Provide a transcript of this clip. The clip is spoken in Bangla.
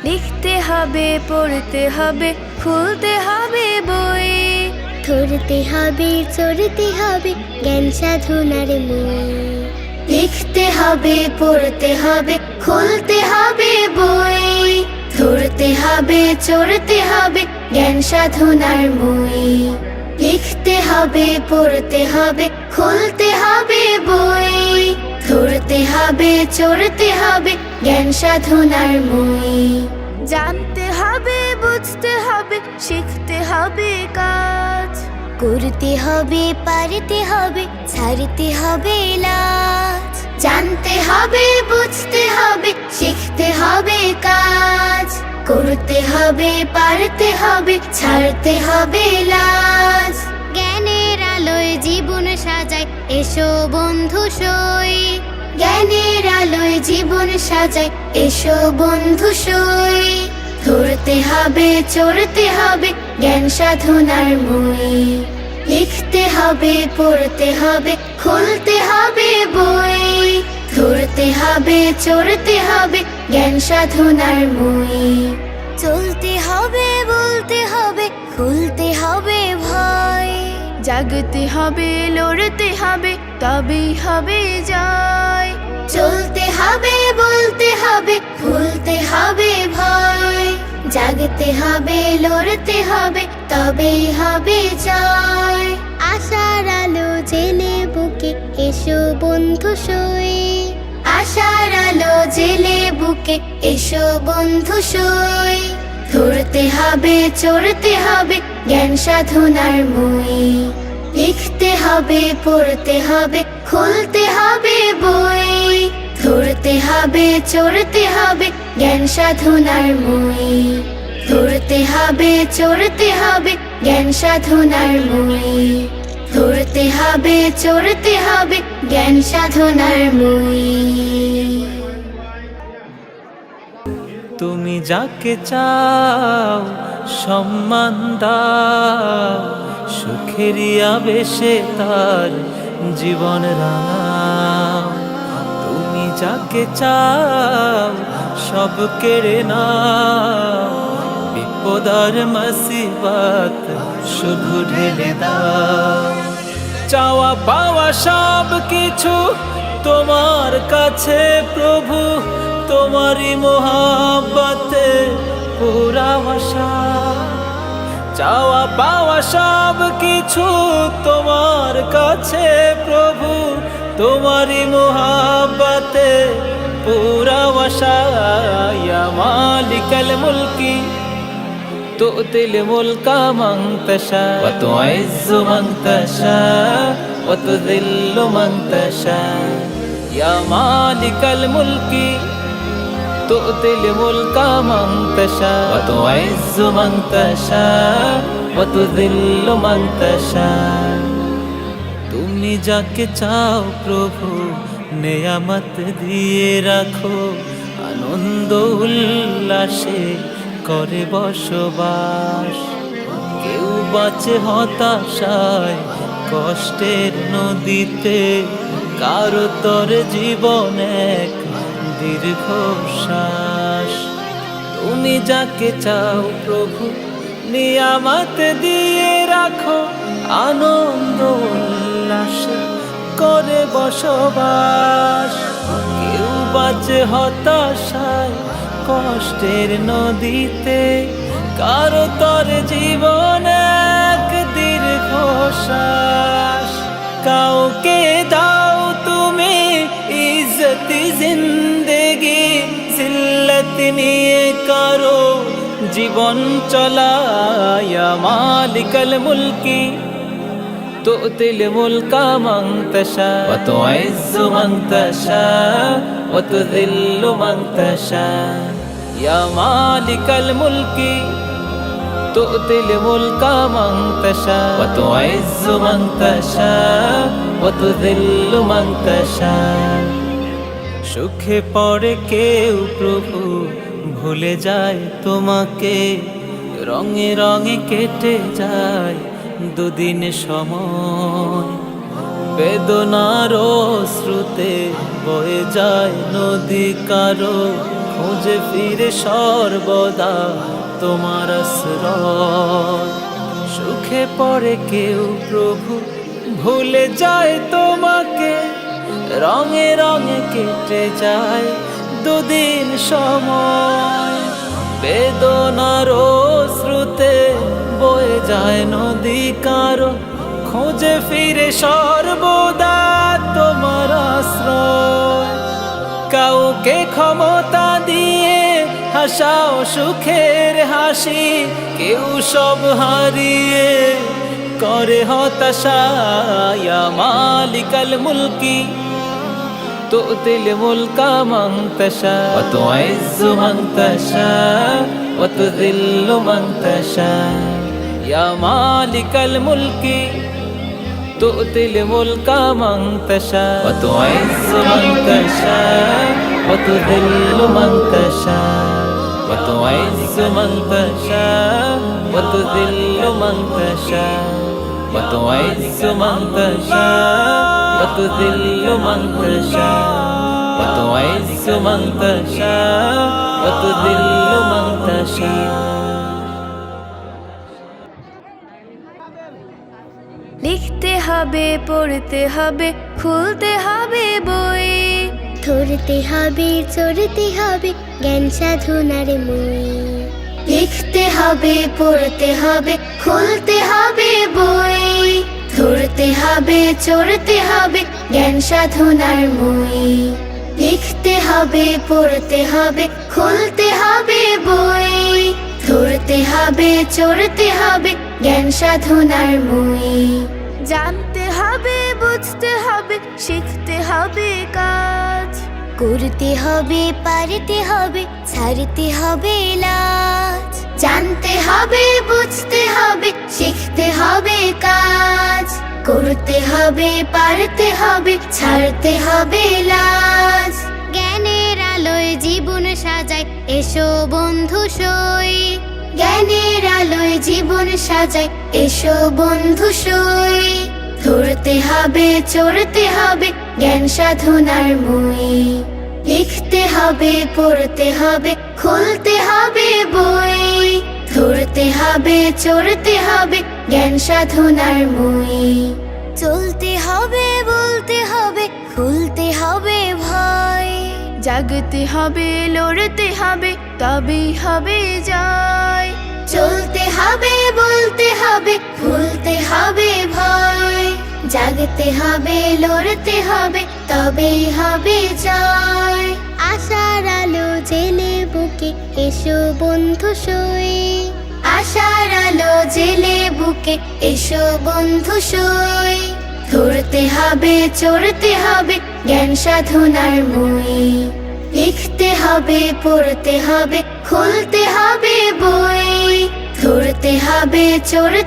লিখতে হবে, পড়তে হবে, খুলতে হবে বই। ধরতে হবে, চড়তে হবে, জ্ঞান সাধনার মই। লিখতে হবে, পড়তে হবে, খুলতে হবে বই। ধরতে হবে, চড়তে হবে, জ্ঞান সাধনার মই। লিখতে হবে, পড়তে হবে, খুলতে হবে বই। ধরতে হবে, চড়তে হবে, জ্ঞান সাধনার মই। জানতে হবে, বুঝতে হবে, শিখতে হবে কাজ। করতে হবে, পারতে হবে, ছাড়তে হবে লাজ। জানতে হবে, বুঝতে হবে, শিখতে হবে কাজ। করতে হবে, পারতে হবে, ছাড়তে হবে লাজ। জ্ঞানের আলোয় জীবন সাজায়, এসো বন্ধু সই। জ্ঞানের আলোয় জীবন সাজায়, এসো বন্ধু সই। ধরতে হবে, চড়তে হবে, জ্ঞান সাধনার মই। লিখতে হবে, পড়তে হবে, খুলতে হবে বই। ধরতে হবে, চড়তে হবে, জ্ঞান সাধনার মই। চলতে হবে, বলতে হবে, খুলতে হবে ভয়। জাগতে হবে, লড়তে হবে, তবেই হবে জয়। চলতে হবে, বলতে হবে, ভুলতে হবে ভয়। জাগতে হবে, লড়তে হবে, তবেই হবে জয়। আশার আলো জেলে বুকে, এসো বন্ধু সই। আশার আলো জেলে বুকে, এসো বন্ধু সই। ধরতে হবে, চড়তে হবে, জ্ঞান সাধনার মই। লিখতে হবে, পড়তে হবে, খুলতে হবে বই। ধরতে হবে, চড়তে হবে, জ্ঞান সাধনার মই। ধরতে হবে, চড়তে হবে, জ্ঞান সাধনার মই। ধরতে হবে, চড়তে হবে, জ্ঞান সাধনার মই। তুমি যাকে চাও সম্মান দাও, সুখেরই আবেশে তার জীবন রাঙাও। তুমি যাকে চাও সব কেড়ে নাও, বিপদার মুসিবত শুধু ঢেলে দাও। চাওয়া পাওয়া সব কিছু তোমার কাছে প্রভু, তোমারই মোহাব্বতে পুরা আশা। চাওয়া পাওয়া সব কিছু তোমার কাছে প্রভু, তোমারই মোহাব্বতে পুরা আশা। ইয়া মালিকাল মুলকি تؤتي الملك من تشاء وتعز من تشاء وتذل من تشاء يا مالك الملك تؤتي الملك من تشاء وتعز من تشاء وتذل من تشاء। তুমি যাকে চাও প্রভু নেয়ামত দিয়ে রাখো, আনন্দ উল্লাসে করে বসবাস। কেউ বাঁচে হতাশায় কষ্টের নদীতে, কারো তর জীবন এক দীর্ঘশ্বাস। তুমি যাকে চাও প্রভু নিয়ামত দিয়ে রাখো, আনন্দ উল্লাসে করে বসবাস। কেউ বাঁচে হতাশায় কষ্টের নদীতে, কারো তর জীবন এক দীর্ঘশ্বাস। কাউকে দাও তুমি ইজ্জতি জিন্দেগি, জিল্লত নিয়ে কারো জীবন চলা। ইয়া মালিকাল মুলকি تؤتي الملك من تشاء وتعز من تشاء وتذل من تشاء يا مالك الملك تؤتي الملك من تشاء وتعز من تشاء وتذل من تشاء। সুখে পড়ে কেউ প্রভু ভুলে যায় তোমাকে, রঙে রঙে কেটে যায় দুদিন সময়। বেদনার স্রোতে বয়ে যায় নদী কারো, খুঁজে ফিরে সর্বদা তোমার আশ্রয়। সুখে পড়ে কেউ প্রভু ভুলে যায় তোমাকে, রঙে রঙে কেটে যায় দুদিন সময়। বেদনার স্রোতে বয়ে যায় নদী কারো, খুঁজে ফিরে সর্বদা তোমার আশ্রয়। কাউকে ক্ষমতা দিয়ে হাসাও সুখের হাসি, কেউ সব হারিয়ে করে হতাশা। ইয়া মালিকাল মুলকি তুতিল মুলকা মান তাশা ওয়া তুইজ্জু মান তাশা ওয়া তুযিল্লু মান তাশা। ইয়া মালিকাল মুলকি তুতিল মুলকা মান তাশা ওয়া তুইজ্জু মান তাশা ওয়া তুযিল্লু মান তাশা ওয়া তুইজ্জু মান তাশা ওয়া তুযিল্লু মান তাশা ওয়া তুইজ্জু মান তাশা ওয়া তুযিল্লু মান তাশা ওয়া তুইজ্জু মান তাশা ওয়া তুযিল্লু মান তাশা। লিখতে হবে, পড়তে হবে, খুলতে হবে বই। ধরতে হবে, চড়তে হবে জ্ঞান সাধনার মই। লিখতে হবে, পড়তে হবে, খুলতে হবে বই। ধরতে হবে, চড়তে হবে জ্ঞান সাধনার মই। লিখতে হবে, পড়তে হবে, খুলতে হবে বই। ধরতে হবে, চড়তে হবে জ্ঞান সাধনার মই। জানতে হবে, বুঝতে হবে, শিখতে হবে কাজ। করতে হবে, পারতে হবে, ছাড়তে হবে লাজ। জানতে হবে, বুঝতে হবে, শিখতে হবে কাজ। করতে হবে, পারতে হবে, ছাড়তে হবে লাজ। জ্ঞানের আলোয় জীবন সাজায় এসো বন্ধু সই। জ্ঞানের আলোয় জীবন সাজায় এসো বন্ধু সই। ধরতে হবে, চড়তে হবে জ্ঞান সাধনার মই। লিখতে হবে, পড়তে হবে, খুলতে হবে বই। ধরতে হবে, চড়তে হবে জ্ঞান সাধনার মই। চলতে হবে, বলতে হবে, খুলতে হবে ভয়। জাগতে হবে, লড়তে হবে, তবেই হবে জয়। চলতে হবে, বলতে হবে, ভুলতে হবে ভয়। জাগতে হবে, লড়তে হবে, তবেই হবে জয়। আশার আলো জেলে বুকে এসো বন্ধু সই। আশার আলো জেলে বুকে এসো বন্ধু সই। ধরতে হবে, চড়তে হবে জ্ঞান সাধনার মই। লিখতে হবে, পড়তে হবে, খুলতে হবে বই। ধরতে হবে, চড়তে